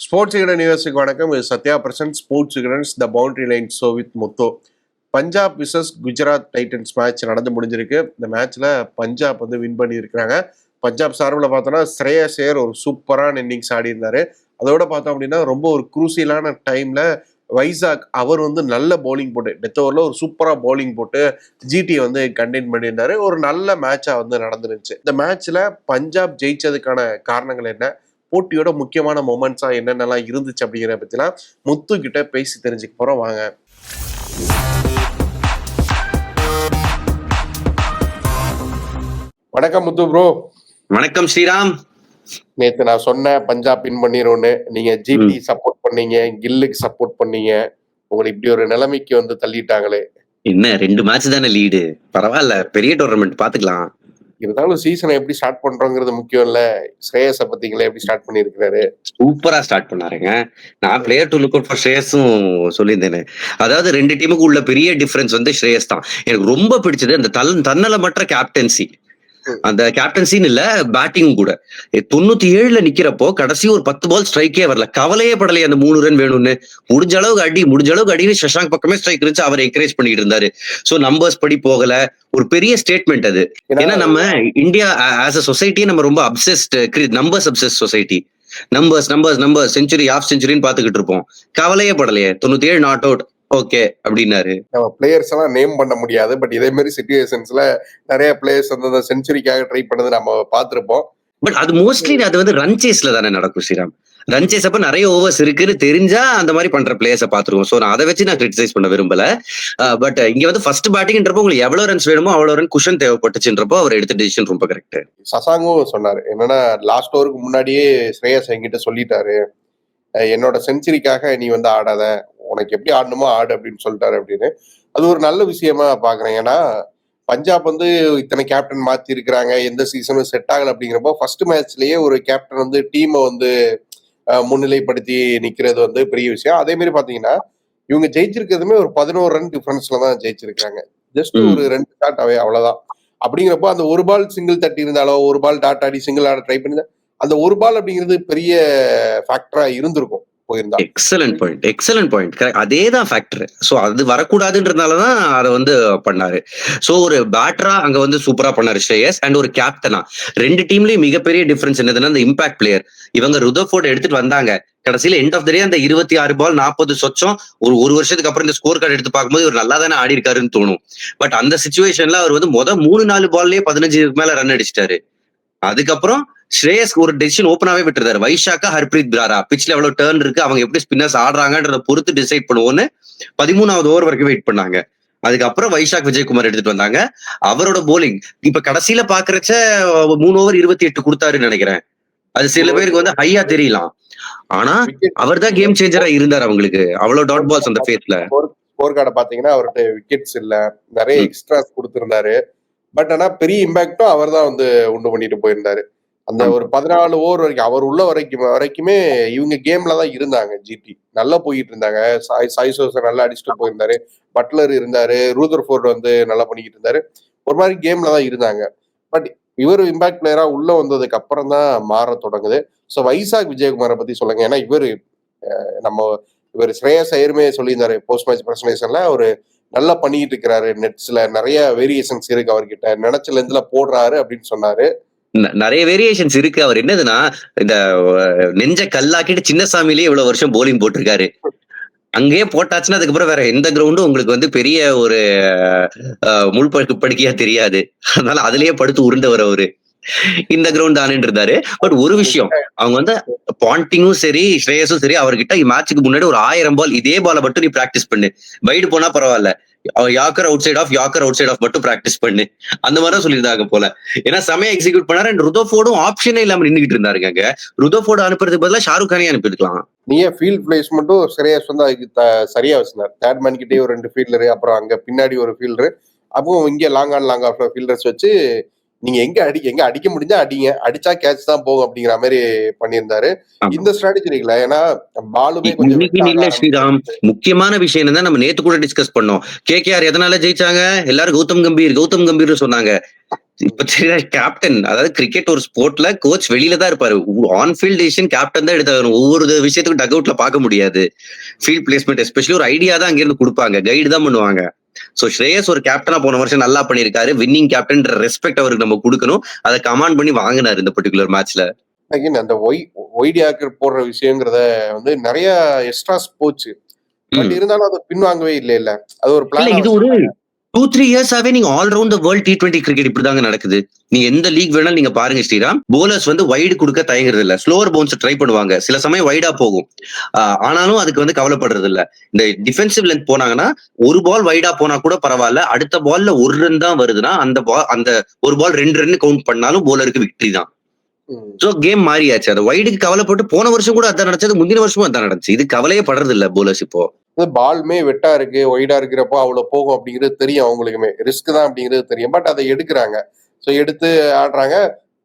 Sports Vikatan நியூஸுக்கு வணக்கம். இது Sathya present sports Vikatan's the boundary line show with Mutho. Punjab versus Gujarat Titans match நடந்து முடிஞ்சிருக்கு. இந்த மேட்ச்ல பஞ்சாப் வின் பண்ணியிருக்கிறாங்க. பஞ்சாப் சார்பில் பார்த்தோன்னா ஸ்ரேயஸ் ஐயர் ஒரு சூப்பரான இன்னிங்ஸ் ஆடி இருந்தாரு. அதோட பார்த்தோம் அப்படின்னா ரொம்ப ஒரு குரூசியலான டைம்ல வைசாக் அவர் நல்ல பவுலிங் போட்டு டெத் ஓவர்ல ஒரு சூப்பரா பவுலிங் போட்டு ஜிடி கண்டெயின் பண்ணியிருந்தாரு. ஒரு நல்ல மேட்சா நடந்துருந்துச்சு. இந்த மேட்ச்ல பஞ்சாப் ஜெயிச்சதுக்கான காரணங்கள் என்ன, போட்டியோட முக்கியமான மொமெண்ட்ஸா என்னென்னலாம் இருந்துச்சு அப்படிங்கிற பத்திலாம் முத்து கிட்ட பேசி தெரிஞ்சுக்க போறோம். வாங்க. வணக்கம் முத்து ப்ரோ. வணக்கம் ஸ்ரீராம். நேத்து நான் சொன்னேன் பஞ்சாப் வின் பண்ணிரும்னு. நீங்க ஜிடி சப்போர்ட் பண்ணீங்க, கில்லுக்கு சப்போர்ட் பண்ணீங்க. உங்களை இப்படி ஒரு நிலைமைக்கு தள்ளிட்டாங்களே. என்ன 2 மேட்ச் தானே லீடு, பரவாயில்ல, பெரிய டோர்னமெண்ட் பாத்துக்கலாம். இருந்தாலும் சீசனை எப்படி ஸ்டார்ட் பண்றோங்கிறது முக்கியம் இல்ல. ஸ்ரேயஸ பத்திங்களே எப்படி ஸ்டார்ட் பண்ணிருக்காரு? சூப்பரா ஸ்டார்ட் பண்ணாருங்க. நான் player to look out for ஸ்ரேயஸும் சொல்லியிருந்தேன். அதாவது 2 டீமுக்கு உள்ள பெரிய டிஃபரன்ஸ் ஸ்ரேயஸ் தான். எனக்கு ரொம்ப பிடிச்சது அந்த தன்னலமற்ற கேப்டன்சி. அந்த கேப்டன்சின்னு இல்ல, பேட்டிங் கூட 97ல நிக்கிறப்போ கடைசி ஒரு 10 பால் ஸ்ட்ரைக்கே வரல. கவலையே படலையே அந்த 3 ரன் வேணும்னு. முடிஞ்ச அளவுக்கு அடின்னு சஷாங்க் பக்கமே ஸ்ட்ரைக் இருந்துச்சு, அவர் என்கரேஜ் பண்ணிட்டு இருந்தாரு. சோ நம்பர்ஸ் படி போகல, ஒரு பெரிய ஸ்டேட்மெண்ட் அது. ஏன்னா நம்ம இந்தியா ஆஸ் அ சொசைட்டியே நம்ம ரொம்ப obsessed, numbers obsessed society. Numbers century half செஞ்சுரின்னு பாத்துக்கிட்டு இருப்போம். கவலையே படலையே, 97 நாட் அவுட், ஓகே அப்படின்னாரு. நம்ம பிளேயர்ஸ் எல்லாம் நேம் பண்ண முடியாது, பட் இதே மாதிரி சிச்சுவேஷன்ஸ்ல நிறைய பிளேயர்ஸ் அந்த செஞ்சுரிக்காக ட்ரை பண்ணது நம்ம பார்த்திருப்போம். பட் அது மோஸ்ட்லி அது ரன் சேஸ்ல தானே நடக்கும் ஸ்ரீராம். ரன் சேஸ் அப்ப நிறைய ஓவர்ஸ் இருக்குன்னு தெரிஞ்சா அந்த மாதிரி பண்ற பிளேயர்ஸை பாத்துருவோம். சோ நான் அதை வச்சு நான் கிரிட்டிசைஸ் பண்ண விரும்பல. பட் இங்க ஃபர்ஸ்ட் பேட்டிங்ன்றப்போ உங்களுக்கு எவ்வளவு ரன்ஸ் வேணுமோ அவ்வளவு ரன் குஷன் தேவைப்பட்டுச்சுன்றப்போ அவர் எடுத்த டிசிஷன் ரொம்ப கரெக்ட். சசாங்கும் சொன்னாரு என்னன்னா, லாஸ்ட் ஓவருக்கு முன்னாடியே ஸ்ரேயஸ் என்கிட்ட சொல்லிட்டாரு, என்னோட செஞ்சுரிக்காக நீ ஆடாத, உனக்கு எப்படி ஆடணுமோ ஆடு அப்படின்னு சொல்லிட்டாரு அப்படின்னு. அது ஒரு நல்ல விஷயமா பாக்குறேன். ஏன்னா பஞ்சாப் இத்தனை கேப்டன் மாத்தி இருக்கிறாங்க, எந்த சீசனும் செட் ஆகல அப்படிங்கிறப்போ ஃபர்ஸ்ட் மேட்ச்லயே ஒரு கேப்டன் டீமை முன்னிலைப்படுத்தி நிக்கிறது பெரிய விஷயம். அதே மாதிரி பாத்தீங்கன்னா இவங்க ஜெயிச்சிருக்கிறதுமே ஒரு 11 ரன் டிஃபரன்ஸ்ல தான் ஜெயிச்சிருக்காங்க. ஜஸ்ட் ஒரு 2 ஷாட் அவே, அவ்வளவுதான். அப்படிங்கிறப்போ அந்த ஒரு பால் சிங்கிள் தட்டி இருந்தாலோ, ஒரு பால் டாட் ஆடி சிங்கிள் ஆட ட்ரை பண்ணி அந்த ஒரு பால் அப்படிங்கிறது பெரிய ஃபேக்டரா இருந்திருக்கும். Excellent point. அதேதான் ஃபேக்டர். சோ அது வரக்கூடாதுன்றதுனாலதான் அதை பண்ணாரு. சோ ஒரு பேட்டரா அங்க சூப்பரா பண்ணாரு ஸ்ரேயஸ். அண்ட் ஒரு கேப்டனா 2 டீம்லயும் மிகப்பெரிய டிஃபரன்ஸ் என்னதுன்னா, அந்த இம்பாக்ட் பிளேயர். இவங்க ருதர்ஃபோர்ட் எடுத்துட்டு வந்தாங்க. கடைசியில எண்ட் ஆஃப் த டே அந்த 26 பால் 40 சொச்சம் ஒரு வருஷத்துக்கு அப்புறம் இந்த ஸ்கோர் கார்டு எடுத்து பார்க்கும்போது இவர் நல்லா தானே ஆடி இருக்காருன்னு தோணும். பட் அந்த சிச்சுவேஷன்ல அவர் 3-4 பால்லயே 15 மேல ரன் அடிச்சிட்டாரு. அதுக்கப்புறம் ஸ்ரேயஸ் ஒரு டெசிஷன் ஓப்பனாவே விட்டுறாரு. வைஷாக்கா ஹர்ப்ரீத் பிராரா, பிச்ல எவ்வளவு டர்ன் இருக்கு, அவங்க எப்படி ஸ்பின்னர்ஸ் ஆடுறாங்கன்றத பொறுத்து டிசைட் பண்ணுவோன்னு 13வது ஓவர் வரைக்கும் வெயிட் பண்ணாங்க. அதுக்கப்புறம் வைஷாக் விஜயகுமார் எடுத்துட்டு வந்தாங்க. அவரோட போலிங் இப்ப கடைசியில பாக்குறச்ச 3 ஓவர் 28 கொடுத்தாருன்னு நினைக்கிறேன். அது சில பேருக்கு ஹையா தெரியலாம். ஆனா அவர் தான் கேம் சேஞ்சரா இருந்தார் அவங்களுக்கு. அவ்வளவு டாட் பால்ஸ் அந்த ஃபேஸ்ல. ஸ்கோர் கார்டை பாத்தீங்கன்னா அவர்கிட்ட விக்கெட்ஸ் இல்ல, நிறைய எக்ஸ்ட்ராஸ் கொடுத்திருந்தாரு. பட் ஆனா பெரிய இம்பாக்டும் அவர் தான் உண்டு பண்ணிட்டு போயிருந்தாரு. அந்த ஒரு 14 ஓவர் வரைக்கும் அவர் உள்ள வரைக்குமே இவங்க கேம்ல தான் இருந்தாங்க. ஜிடி நல்லா போயிட்டு இருந்தாங்க. சாய்சோஸை நல்லா அடிச்சுட்டு போயிருந்தாரு. பட்லர் இருந்தாரு, ரூதர்ஃபோர்ட் நல்லா பண்ணிக்கிட்டு இருந்தாரு. ஒரு மாதிரி கேம்ல தான் இருந்தாங்க. பட் இவர் இம்பாக்ட் பிளேயரா உள்ள வந்ததுக்கு அப்புறம் தான் மாற தொடங்குது. ஸோ வைசாக் விஜயகுமாரை பத்தி சொல்லுங்க. ஏன்னா இவர் ஸ்ரேயஸ் ஐயருமே சொல்லியிருந்தாரு போஸ்ட் மேட்ச் பிரசன்டேஷன்ல, ஒரு நல்லா பண்ணிட்டு இருக்கிறாரு. நெட்ஸ்ல நிறைய வேரியேஷன்ஸ் இருக்கு அவர்கிட்ட, நினைச்ச லென்த்ல போடுறாரு அப்படின்னு சொன்னாரு. நிறைய வேரியேஷன்ஸ் இருக்கு. அவர் என்னதுன்னா, இந்த நெஞ்ச கல்லாக்கிட்டு சின்னசாமிலேயே இவ்வளவு வருஷம் போலிங் போட்டிருக்காரு. அங்கேயே போட்டாச்சுன்னா அதுக்கப்புறம் வேற எந்த கிரவுண்டும் உங்களுக்கு பெரிய ஒரு படுக்கையா தெரியாது. அதனால அதுலயே படுத்து உருண்டவர் அவரு. இந்த கிரவுண்ட் தானே இருந்தாரு. பட் ஒரு விஷயம், அவங்க பாண்டிங்கும் சரி ஸ்ரேயஸும் சரி அவர்கிட்ட மேட்சுக்கு முன்னாடி ஒரு 1000 பால் இதே பாலை மட்டும் நீ பிராக்டிஸ் பண்ணு, வைடு போனா பரவாயில்ல, யாக்கர் அவுட் சைட் ஆஃப் மட்டும் பிராக்டிஸ் பண்ணு, அந்த மாதிரி சொல்லியிருந்தாங்க போல. ஏன்னா செமையா எக்ஸிக்யூட் பண்ணாரு. அண்ட் ருதர்ஃபோர்டும் ஆப்ஷனே இல்லாம நின்றுகிட்டு இருந்தாருங்க. அங்க ருதர்ஃபோர்டு அனுப்புறதுக்கு பதிலா ஷாருக் கானே அனுப்பியிருக்கலாம். நீயே ஃபீல்ட் பிளேஸ்மெண்ட்டும் ஸ்ரேயஸ் அதுக்கு சரியா வச்சிருந்தார். தேர்ட் மேன் கிட்டே ஒரு 2 ஃபீல்டரு, அப்புறம் அங்க பின்னாடி ஒரு ஃபீல்டரு, அப்போ இங்க லாங் ஆஃப் ஃபீல்டர்ஸ் வச்சு நீங்க எங்க அடிக்க முடிஞ்சா அடிங்க, அடிச்சா கேட்ச் தான் போகும் அப்படிங்கிற மாதிரி பண்ணியிருந்தாரு. இந்த ஸ்ட்ராட்டஜி இருக்குல்ல, ஏன்னா பாலுமே இல்ல ஸ்ரீராம், முக்கியமான விஷயம் என்னன்னா, நம்ம நேத்து கூட டிஸ்கஸ் பண்ணோம். கேகேஆர் எதனால ஜெயிச்சாங்க, எல்லாரும் கௌதம் கம்பீர் சொன்னாங்க. இப்ப தெரியல கேப்டன், அதாவது கிரிக்கெட் ஒரு ஸ்போர்ட்ல கோச் வெளியில தான் இருப்பாரு. ஆன் ஃபீல்ட் டிசிஷன் கேப்டன் தான் எடுத்தாகணும். ஒவ்வொரு விஷயத்துக்கும் டக் அவுட்ல பார்க்க முடியாது. ஃபீல்ட் பிளேஸ்மெண்ட் எஸ்பெஷலி ஒரு ஐடியா தான் அங்க இருந்து குடுப்பாங்க. கைடு தான் பண்ணுவாங்க. சோ ஸ்ரேயஸ் ஒரு கேப்டனா போன வருஷம் நல்லா பண்ணியிருக்காரு. வின்னிங் கேப்டன்ற ரெஸ்பெக்ட் அவருக்கு நம்ம குடுக்கணும். அத கமாண்ட் பண்ணி வாங்குனாரு இந்த பர்ட்டிகுலர் மேட்ச்ல. அகைன் அந்த ஒய்டியாக்கு போடுற விஷயங்கிறத வந்து நிறைய எக்ஸ்ட்ராஸ் போச்சு. பட் ம். இருந்தாலும் அது பின்வாங்கவே இல்ல. அது ஒரு இல்ல பிளானா இது ஒரு 2, 3 இயர்ஸாவே நீங்க all round the world T20 cricket இப்படிதாங்க நடக்குது. நீங்க எந்த லீக் வேணாலும் நீங்க பாருங்க ஸ்ரீராம். போலர்ஸ் வந்து வைடு குடுக்க தயங்குறது இல்ல. ஸ்லோவர் பவுன்ஸ் ட்ரை பண்ணுவாங்க. சில சமயம் வைடா போகும். ஆனாலும் அதுக்கு வந்து கவலைப்படுறது இல்ல. இந்த டிஃபென்சிவ் லென்த் போனாங்கன்னா, ஒரு பால் வைடா போனா கூட பரவாயில்ல. அடுத்த பால்ல ஒரு ரன் தான் வருதுன்னா, அந்த ஒரு பால் 2 ரன் கவுண்ட் பண்ணாலும் போலருக்கு விக்டரி தான். சோ கேம் மாறியாச்சு. அது வைடுக்கு கவலைப்பட்டு போன வருஷம் கூட அதான் நடந்தது. முந்தின வருஷமும் அதான் நடந்துச்சு. இது கவலையே படுறது இல்ல போலர்ஸ் இப்போ. பால்மே வெட்டா இருக்கு, ஒய்டா இருக்கிறப்போ அவ்வளவு போகும் அப்படிங்கிறது தெரியும் அவங்களுக்குமே. ரிஸ்க் தான் அப்படிங்கிறது தெரியும். பட் அதை எடுக்கிறாங்க. ஸோ எடுத்து ஆடுறாங்க.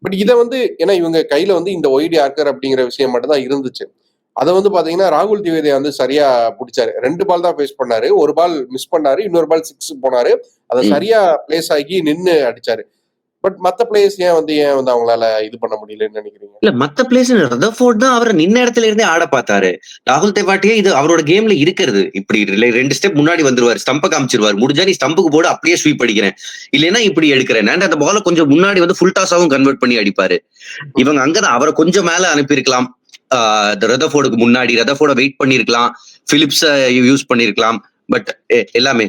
பட் இதை வந்து ஏன்னா இவங்க கையில வந்து இந்த ஒய்டு யார்கர் அப்படிங்கிற விஷயம் மட்டும் தான் இருந்துச்சு. அதை வந்து பாத்தீங்கன்னா ராகுல் திவேதியா வந்து சரியா பிடிச்சாரு. 2 பால் தான் ஃபேஸ் பண்ணாரு. ஒரு பால் மிஸ் பண்ணாரு, இன்னொரு பால் 6 போனாரு. அதை சரியா பிளேஸ் ஆகி நின்னு அடிச்சாரு. பட் மத்த பிளேயர்ஸ் ஏன் வந்து அவங்களால இது பண்ண முடியலன்னு நினைக்கிறீங்க? இல்ல மத்த பிளேஸ் ரதர்ஃபோர்ட் தான் அவரை நின்ன இடத்துல இருந்தே ஆட பார்த்தாரு. ராகுல் தெவாட்டியே இது அவரோட கேம்ல இருக்கிறது. இப்படி 2 ஸ்டெப் முன்னாடி வந்துருவாரு. ஸ்டம்ப காமிச்சிருவாரு. முடிஞ்சா நீ ஸ்டம்புக்கு போடு, அப்படியே ஸ்வீப் அடிக்கிறேன். இல்லைன்னா இப்படி எடுக்கிறேன். அந்த பால கொஞ்சம் முன்னாடி வந்து ஃபுல் டாஸாவும் கன்வெர்ட் பண்ணி அடிப்பாரு. இவங்க அங்கதான் அவரை கொஞ்சம் மேல அனுப்பியிருக்கலாம். ரதர்ஃபோர்டுக்கு முன்னாடி ரதர்ஃபோர்ட வெயிட் பண்ணிருக்கலாம். பிலிப்ஸ யூஸ் பண்ணிருக்கலாம். பட் எல்லாமே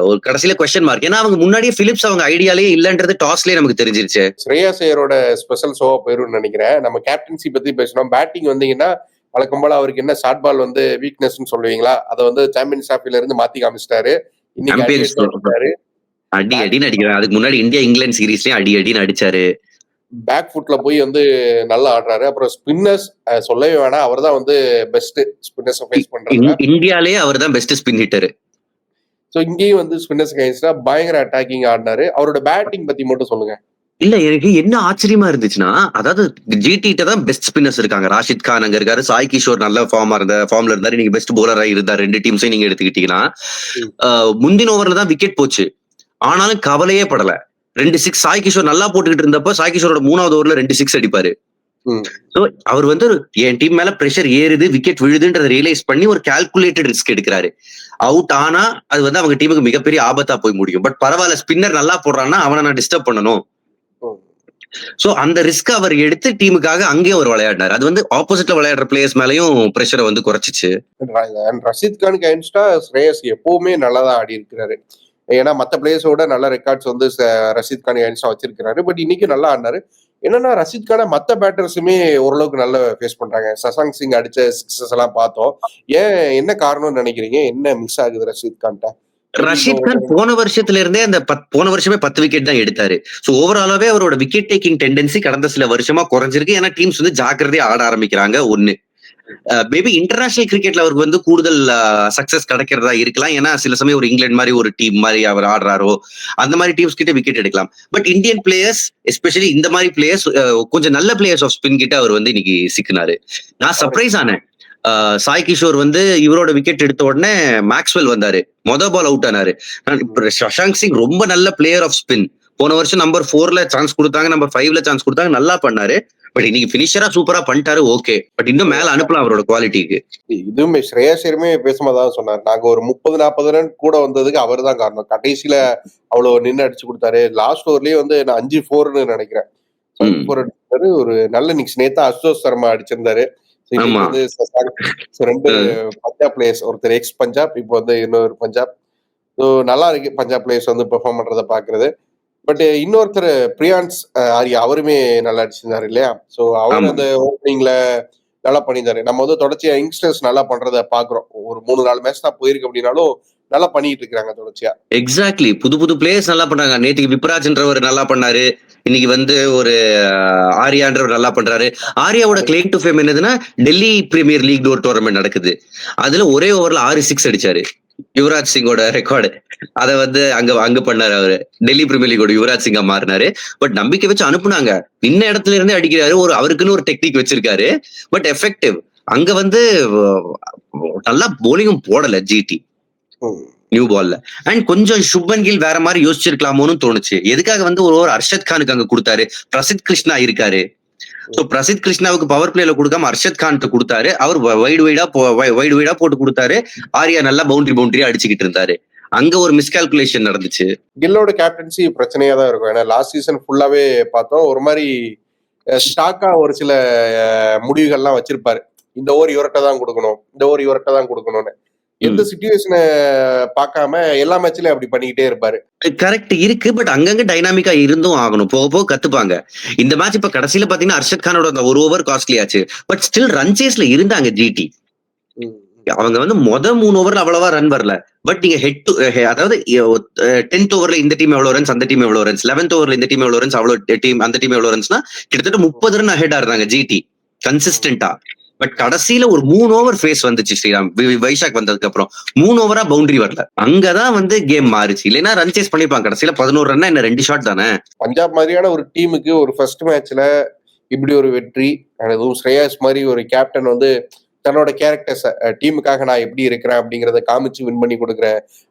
ஒரு கடைசியில கொஸ்டின் மார்க். ஏன்னா அவங்க முன்னாடியே பிலிப்ஸ் அவங்க ஐடியாலேயே இல்லன்றது டாஸ்லயே நமக்கு தெரிஞ்சிருச்சு. ஸ்ரேயாஸ் ஐயரோட ஸ்பெஷல் ஷோவா போயிரும்னு நினைக்கிறேன். நம்ம கேப்டன்சி பத்தி பேசணும். பேட்டிங் வந்தீங்கன்னா வழக்கம் போல அவருக்கு என்ன ஷார்ட் பால் வந்து வீக்னஸ்ன்னு சொல்லுவீங்களா? அதை வந்து சாம்பியன்ஸ் டிராஃபில இருந்து மாத்தி காமிச்சிட்டாரு. இன்னைக்கு அடி அடின்னு அடிக்கிறாரு. அதுக்கு முன்னாடி இந்தியா இங்கிலாந்து சீரீஸ்லயும் அடி அடின்னு அடிச்சாரு. பேக் ஃபுட்ல போய் வந்து நல்லா ஆடுறாரு. அப்புறம் ஸ்பின்னர்ஸ் சொல்லவே வேணாம். அவர் தான் வந்து பெஸ்ட் ஸ்பின்னர்ஸ் ஃபேஸ் பண்றாரு. இந்தியாலேயே அவர் தான் பெஸ்ட் ஸ்பின் ஹிட்டர். சோ இங்கேயும் வந்து ஸ்பின்னர்ஸ் கைஸ்டா பயங்கர அட்டாக்கிங் ஆடினாரு. அவரோட பேட்டிங் பத்தி மட்டும் சொல்லுங்க. இல்ல எனக்கு என்ன ஆச்சரியமா இருந்துச்சுன்னா, அதாவது ஜிடிட்ட தான் பெஸ்ட் ஸ்பின்னர்ஸ் இருக்காங்க. ராஷித் கான் அங்க இருக்காரு. சாய் கிஷோர் நல்ல ஃபார்ம்ல இருந்தாரு. நீங்க பெஸ்ட் போலரா இருந்தார். 2 டீம்ஸையும் நீங்க எடுத்துக்கிட்டீங்கன்னா, முந்தின ஓவர்ல தான் விக்கெட் போச்சு. ஆனாலும் கவலையே படல. 2 6 சாய் கிஷோர் நல்லா போட்டுக்கிட்டு இருந்தப்ப சாய் கிஷோரோட 3வது ஓவர்ல 2 6 அடிப்பாரு. சோ அவர் வந்து என் டீம் மேல பிரஷர் ஏறுது, விக்கெட் விழுதுன்றதை ரியலைஸ் பண்ணி ஒரு கால்குலேட்டட் ரிஸ்க் எடுக்கிறாரு. அவுட் ஆனா அது வந்து அவங்க டீமுக்கு மிகப்பெரிய ஆபத்தா போய் முடியும். பட் பரவாயில்ல, ஸ்பின்னர் நல்லா போடுறான்னா அவனை நான் டிஸ்டர்ப் பண்ணணும். சோ அந்த ரிஸ்க் அவர் எடுத்து டீமுக்காக அங்கேயும் அவர் விளையாடினார். அது வந்து ஆப்போசிட்ல விளையாடுற பிளேயர்ஸ் மேலயும் பிரஷரை வந்து குறைச்சிச்சு. ரஷித் கானுக்கு அகைன்ஸ்டா ஸ்ரேயஸ் எப்பவுமே நல்லா தான் ஆடி இருக்கிறாரு. ஏன்னா மத்த பிளேயர்ஸோட நல்ல ரெக்கார்ட்ஸ் வந்து ரஷித் கான் அகைன்ஸ்டா வச்சிருக்கிறாரு. பட் இன்னைக்கு நல்லா ஆடினாரு. என்னன்னா ரஷித் கான மத்த பேட்டர்ஸுமே ஓரளவுக்கு நல்லா ஃபேஸ் பண்றாங்க. சசாங் சிங் அடிச்ச சிக்ஸஸ் எல்லாம் பார்த்தோம். என்ன காரணம்னு நினைக்கிறீங்க? என்ன மிஸ் ஆகுது ரஷித் கான்ட்ட? ரஷீத் கான் போன வருஷத்துல இருந்தே போன வருஷமே 10 விக்கெட் தான் எடுத்தாரு. சோ ஓவராலாவே அவரோட விக்கெட் டேக்கிங் டெண்டன்சி கடந்த சில வருஷமா குறைஞ்சிருக்கு. ஏன்னா டீம்ஸ் வந்து ஜாக்கிரதையா ஆட ஆரம்பிக்கிறாங்க. ஒண்ணு மேபி இன்டர்நேஷனல் கிரிக்கெட்ல அவருக்கு வந்து கூடுதல் சக்சஸ் கிடைக்கிறதா இருக்கலாம். ஏன்னா சில சமயம் ஒரு இங்கிலாந்து மாதிரி ஒரு டீம் மாதிரி அவர் ஆடுறாரோ, அந்த மாதிரி டீம்ஸ் கிட்ட விக்கெட் எடுக்கலாம். பட் இந்தியன் பிளேயர்ஸ் எஸ்பெஷலி இந்த மாதிரி பிளேயர்ஸ் கொஞ்சம் நல்ல பிளேயர்ஸ் ஆஃப் ஸ்பின் கிட்ட அவர் வந்து இன்னைக்கு சிக்கினாரு. நான் சர்ப்ரைஸ் ஆனேன். சாய் கிஷோர் வந்து இவரோட விக்கெட் எடுத்த உடனே மேக்ஸ்வெல் வந்தாரு. பால் அவுட் ஆனாரு. சஷாங்க் சிங் ரொம்ப நல்ல பிளேயர் ஆஃப் ஸ்பின். போன வருஷம் நம்பர் 4ல சான்ஸ் கொடுத்தாங்க, நம்பர் 5ல சான்ஸ் கொடுத்தாங்க, நல்லா பண்ணாரு. பட் இன்னைக்கு பினிஷரா சூப்பரா பண்ணிட்டாரு. ஓகே, பட் இன்னும் மேல அனுப்பலாம் அவரோட குவாலிட்டிக்கு. இதுவுமே ஸ்ரேயாசருமே பேசும்போதான் சொன்னார். நாங்க ஒரு 30-40 ரன் கூட வந்ததுக்கு அவர் தான் காரணம். கடைசியில அவ்வளவு நின்று அடிச்சு கொடுத்தாரு. லாஸ்ட் ஓவர்லயே வந்து நான் 5-4ன்னு நினைக்கிறேன். ஒரு நல்ல இன்னிங்ஸ். நேத்தா அசோக் சர்மா அடிச்சிருந்தாரு. வந்து 2 பஞ்சாப் பிளேயர்ஸ், ஒருத்தர் எக்ஸ் பஞ்சாப், இப்போ வந்து இன்னொரு பஞ்சாப். நல்லா இருக்கு பஞ்சாப் பிளேயர்ஸ் வந்து பெர்ஃபார்ம் பண்றதை பாக்குறது. பட் இன்னொருத்தர் பிரியான்ஸ் ஆரியா, அவருமே நல்லா அடிச்சிருந்தாரு இல்லையா? சோ அவர் அந்த ஓப்பனிங்ல நல்லா பண்ணியிருந்தாரு. நம்ம வந்து தொடர்ச்சியா யங்ஸ்டர்ஸ் நல்லா பண்றத பாக்குறோம். ஒரு 3-4 மேட்ச் தான் போயிருக்கு அப்படின்னாலும் நல்லா பண்ணிட்டு இருக்காங்க தொடர்ச்சியா. எக்ஸாக்ட்லி, புது பிளேயர்ஸ் நல்லா பண்றாங்க. நேற்றுக்கு விப்ராஜ்ன்றவர் நல்லா பண்ணாரு. இன்னைக்கு வந்து ஒரு ஆரியான்றவர் நல்லா பண்றாரு. ஆரியாவோட கிளைம் டு ஃபேம் என்னதுன்னா, டெல்லி பிரீமியர் லீக் ஒரு டோர்னமெண்ட் நடக்குது. அதுல ஒரே ஓவர்ல 6 6 அடிச்சாரு. யுவராஜ் சிங்கோட ரெக்கார்டு. அதை வந்து அங்க பண்ணாரு அவரு. டெல்லி பிரீமியர் லீகோட யுவராஜ் சிங்கா மாறினாரு. பட் நம்பிக்கை வச்சு அனுப்புனாங்க. நின்ன இடத்துல இருந்தே அடிக்கிறாரு. அவருக்குன்னு ஒரு டெக்னிக் வச்சிருக்காரு. But effective. அங்க வந்து நல்லா போலிங்கும் போடல ஜிடி. நியூ பால்ல. அண்ட் கொஞ்சம் சுப்மன் கில் வேற மாதிரி யோசிச்சிருக்கலாமோன்னு தோணுச்சு. எதுக்காக வந்து ஒரு ஓவர் அர்ஷத் கானுக்கு அங்க கொடுத்தாரு? பிரசித் கிருஷ்ணா இருக்காரு. சோ பிரசித் கிருஷ்ணாவுக்கு பவர் பிளேல கொடுக்காம அர்ஷத் கான் கொடுத்தாரு. அவர் வைடு வைடா போட்டு கொடுத்தாரு. ஆர்யா நல்லா பவுண்டரி அடிச்சுக்கிட்டு இருந்தாரு. அங்க ஒரு மிஸ்கால்குலேஷன் நடந்துச்சு. கில்லோட கேப்டன்சி பிரச்சனையா தான் இருக்கும். ஏன்னா லாஸ்ட் சீசன் ஃபுல்லாவே பார்த்தோம் ஒரு மாதிரி ஸ்டாக்கா ஒரு சில முடிவுகள்லாம் வச்சிருப்பாரு. இந்த ஓவர் இவர்கிட்ட தான் கொடுக்கணும், இந்த ஓவர் இவர்கிட்ட தான் கொடுக்கணும்னு. எந்த சிச்சுவேஷனை பார்க்காம எல்லா மேட்ச்லயும் அப்படி பண்ணிக்கிட்டே இருப்பாரு. கரெக்ட் இருக்கு. பட் அங்கங்க டைனாமிக்கா இருந்தும் ஆகணும். போக போக கத்துப்பாங்க. இந்த மேட்ச் இப்ப கடைசியில பாத்தீங்கன்னா அர்ஷத் கானோட அந்த ஒரு ஓவர் காஸ்ட்லி ஆச்சு. பட் ஸ்டில் ரன் சேஸ்ல இருந்தாங்க ஜிடி. அவங்க வந்து 3 ஓவர்ல அவ்வளவா ரன் வரல. பட் நீங்க ஹெட் டு அதாவது 10th ஓவர்ல இந்த டீம் எவ்வளவு ரன்ஸ், அந்த டீம் எவ்வளவு ரன்ஸ், 11th ஓவர்ல இந்த டீம் எவ்வளவு ரன்ஸ், அவ்வளவு டீம் அந்த டீம் எவ்வளவு ரன்ஸ்னா கிட்டத்தட்ட 30 ரன் அஹெடா இருந்தாங்க ஜிடி கன்சிஸ்டன்டா. பட் கடைசியில ஒரு 3 ஓவர் ஃபேஸ் வந்துச்சு ஸ்ரீராம் வைஷாக் வந்ததுக்கு அப்புறம் 3 ஓவரா பவுண்டரி வரல. அங்கதான் வந்து கேம் மாறிச்சு. இல்லைன்னா ரன் சேஸ் பண்ணிருப்பாங்க. கடைசியில 11 ரன் என்ன 2 ஷாட் தானே. பஞ்சாப் மாதிரியான ஒரு டீமுக்கு ஒரு ஃபர்ஸ்ட் மேட்ச்ல இப்படி ஒரு வெற்றி, அதுவும் ஸ்ரேயாஸ் மாதிரி ஒரு கேப்டன் வந்து தன்னோட கேரக்டர்ஸ் டீமுக்காக நான் எப்படி இருக்கிறேன் அப்படிங்கறத காமிச்சு வின் பண்ணி கொடுக்குற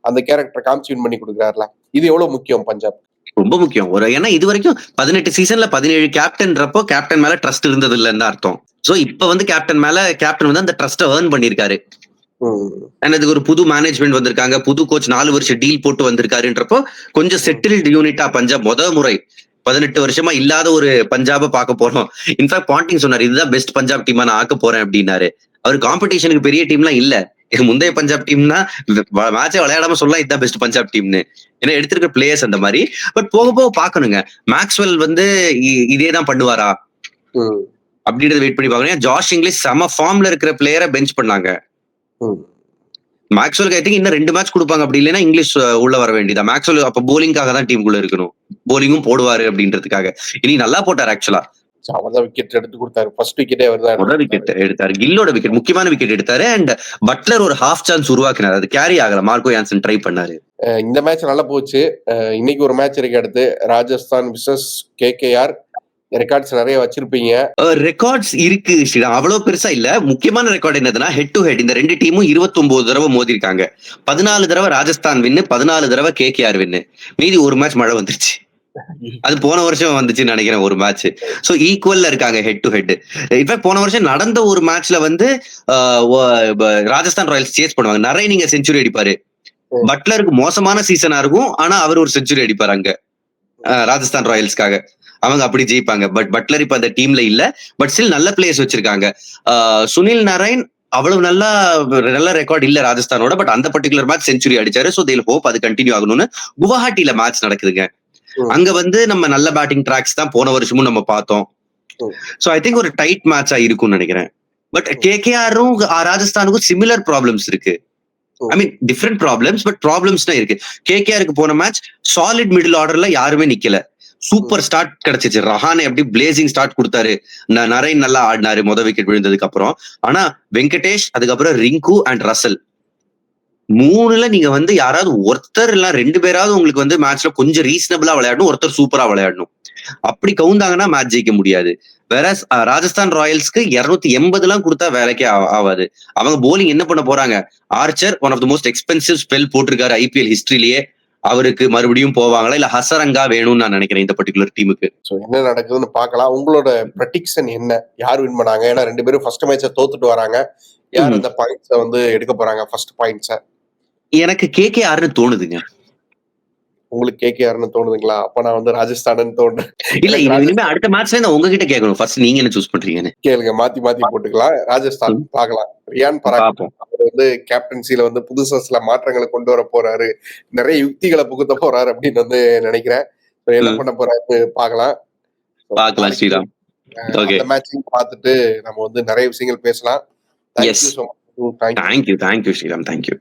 அந்த கேரக்டர் காமிச்சு வின் பண்ணி கொடுக்குறாருல, இது எவ்வளவு முக்கியம் பஞ்சாப்? ரொம்ப முக்கியம். ஏன்னா இது வரைக்கும் 18 சீசன்ல 17 கேப்டன்றப்போ கேப்டன் மேல ட்ரஸ்ட் இருந்தது இல்லைன்னு அர்த்தம். சோ இப்ப வந்து கேப்டன் வந்து அந்த ட்ரஸ்ட் ஏர்ன் பண்ணிருக்காரு. அதுக்கு ஒரு புது மேனேஜ்மெண்ட் வந்திருக்காங்க, புது கோச் 4 வருஷம் டீல் போட்டு வந்திருக்காருன்றப்போ கொஞ்சம் செட்டில்டு யூனிட்டா பஞ்சாப் முறை 18 வருஷமா இல்லாத ஒரு பஞ்சாபை பார்க்க போறோம். இன்ஃபேக்ட் பாண்டிங் சொன்னாரு, இதுதான் பெஸ்ட் பஞ்சாப் டீமா நான் ஆக்க போறேன் அப்படின்னாரு. அவர் காம்படிஷனுக்கு பெரிய டீம்லாம் இல்ல. முந்தைய பஞ்சாப் டீம்னா மேட்சே விளையாடாம சொல்லலாம் இதுதான் பெஸ்ட் பஞ்சாப் டீம்னு. ஏன்னா எடுத்திருக்க பிளேயர்ஸ் அந்த மாதிரி. பட் போக போக பாக்கணுங்க, மேக்ஸ்வெல் வந்து இதேதான் பண்ணுவாரா அப்படின்றத வெயிட் பண்ணி பாக்கணும். ஜாஷ் இங்கிலீஷ் செம ஃபார்ம்ல இருக்கிற பிளேயரை பெஞ்ச் பண்ணாங்க. மேக்ஸ்வெல் ஐ திங்க் இன்னும் 2 மேட்ச் கொடுப்பாங்க. அப்படி இல்லைன்னா இங்கிலீஷ் உள்ள வர வேண்டியதா. மேக்ஸ்வெல் அப்ப போலிங்காக தான் டீமுக்குள்ள இருக்கணும். போலிங்கும் போடுவாரு அப்படின்றதுக்காக. இனி நல்லா போட்டார் ஆக்சுவலா. அவர்தான் விக்கெட் எடுத்து கொடுத்தாரு. ஃபர்ஸ்ட் விக்கெட்டே அவர்தான் முதல் விக்கெட் எடுத்தாரு. கில்லோட விக்கெட் முக்கியமான விக்கெட் எடுத்தாரு. அண்ட் பட்லர் ஒரு ஹாஃப் சான்ஸ் உருவாக்கினார். அது கேரி ஆகல. மார்க்கோ யான்சன் ட்ரை பண்ணாரு. இந்த மேட்ச் நல்லா போச்சு. இன்னைக்கு ஒரு மேட்ச் இருக்கு. அடுத்து ராஜஸ்தான் விசஸ் கேகேஆர். ரெக்கார்ட்ஸ் நிறைய வச்சிருப்பீங்க. ரெக்கார்ட்ஸ் இருக்கு ஸ்ரீராம், அவ்வளவு பெருசா இல்ல. முக்கியமான ரெக்கார்ட் என்னதுன்னா ஹெட் டு ஹெட் இந்த 2 டீமும் 29 தடவை மோதி இருக்காங்க. 14 தடவை ராஜஸ்தான் வின்னு, 14 தடவை கேகேஆர் வின்னு. மீதி ஒரு மேட்ச் மழை வந்துருச்சு. அது போன வருஷம் வந்துச்சுன்னு நினைக்கிறேன் ஒரு மேட்ச். சோ ஈக்குவல்ல இருக்காங்க ஹெட் டு ஹெட். இன்ஃபேக்ட் போன வருஷம் நடந்த ஒரு மேட்ச்ல வந்து ராஜஸ்தான் ராயல்ஸ் சேஸ் பண்ணுவாங்க. நிறைய நீங்க செஞ்சுரி அடிப்பாரு. பட்லருக்கு மோசமான சீசனா இருக்கும், ஆனா அவர் ஒரு செஞ்சுரி அடிப்பாரு அங்க ராஜஸ்தான் ராயல்ஸ்க்காக. அவங்க அப்படி ஜெயிப்பாங்க. பட் பட்லர் இப்ப அந்த டீம்ல இல்ல. பட் ஸ்டில் நல்ல பிளேயர்ஸ் வச்சிருக்காங்க. சுனில் நாராயண் அவ்வளவு நல்ல ரெக்கார்ட் இல்ல ராஜஸ்தானோட. பட் அந்த பர்டிகுலர் மேட்ச் செஞ்சுரி அடிச்சாரு. சோ தேல் ஹோப் அது கண்டினியூ ஆகணும்னு. குவஹாட்டில மேட்ச் நடக்குதுங்க. அங்க வந்து நம்ம நல்ல பேட்டிங் ட்ராக்ஸ் தான் போன வருஷமும் நம்ம பார்த்தோம். சோ ஐ திங்க் ஒரு டைட் மேட்சா இருக்கும்னு நினைக்கிறேன். பட் கேகேஆரும் ராஜஸ்தானுக்கும் சிமிலர் ப்ராப்ளம்ஸ் இருக்கு. I mean different problems, but problems தான் இருக்கு. கேகேஆருக்கு போன மேட்ச் சாலிட் மிடில் ஆர்டர்ல யாருமே நிக்கல. சூப்பர் ஸ்டார்ட் கிடைச்சிச்சு. ரஹானே எப்படி பிளேசிங் ஸ்டார்ட் கொடுத்தாரு. நரேன் நல்லா ஆடினாரு முதல் விக்கெட் விழுந்ததுக்கு அப்புறம். ஆனா வெங்கடேஷ், அதுக்கப்புறம் ரிங்கு அண்ட் ரசல் 3ல நீங்க வந்து யாராவது ஒருத்தர் இல்ல 2 பேராவது உங்களுக்கு வந்து மேட்ச்ல கொஞ்சம் ரீசனபிளா விளையாடணும், ஒருத்தர் சூப்பரா விளையாடணும். அப்படி கவுந்தாங்கன்னா மேட்ச் ஜெயிக்க முடியாது. வேற ராஜஸ்தான் ராயல்ஸ்க்கு 280 கொடுத்தா வேலைக்கே ஆகாது. அவங்க போலிங் என்ன பண்ண போறாங்க? Archer one of the most expensive spell போட்டிருக்காரு ஐபிஎல் ஹிஸ்டரியிலேயே. அவருக்கு மறுபடியும் போவாங்களா இல்ல ஹசரங்கா வேணும்னு நான் நினைக்கிறேன் இந்த பர்டிகுலர் டீமுக்கு. சோ என்ன நடக்குதுன்னு பாக்கலாம். உங்களோட ப்ரெடிக்ஷன் என்ன? யார் வின் பண்ணாங்க? ஏன்னா 2 பேரும் ஃபர்ஸ்ட் மேட்சை தோத்துட்டு வராங்க. யார் அந்த பாயிண்ட்ஸை வந்து எடுக்க போறாங்க? ஃபர்ஸ்ட் பாயிண்ட்ஸை எனக்கு கேகேஆர்னு தோணுதுங்க. உங்களுக்கு கேகேஆர்னு தோணுதுங்களா? அப்ப நான் வந்து ராஜஸ்தான் தோணுறேன். இல்ல இனிமே அடுத்த மேட்ச்ல நான் உங்ககிட்ட கேட்கணும். ஃபர்ஸ்ட் நீங்க என்ன சூஸ் பண்றீங்கன்னு கேளுங்க. மாத்தி போட்டுக்கலாம். ராஜஸ்தான் பார்க்கலாம். ரியான் பராக் வந்து கேப்டன்சில வந்து புதுசா சில மாற்றங்களை கொண்டு வர போறாரு, நிறைய யுக்திகளை புகுத்த போறாரு அப்படின்னு வந்து நினைக்கிறேன். என்ன பண்ண போறாரு பார்க்கலாம் ஸ்ரீராம். அந்த மேட்சிங் பார்த்துட்டு நம்ம வந்து நிறைய விஷயங்கள் பேசலாம். Thank you so much. Thank you Sriram. Thank you.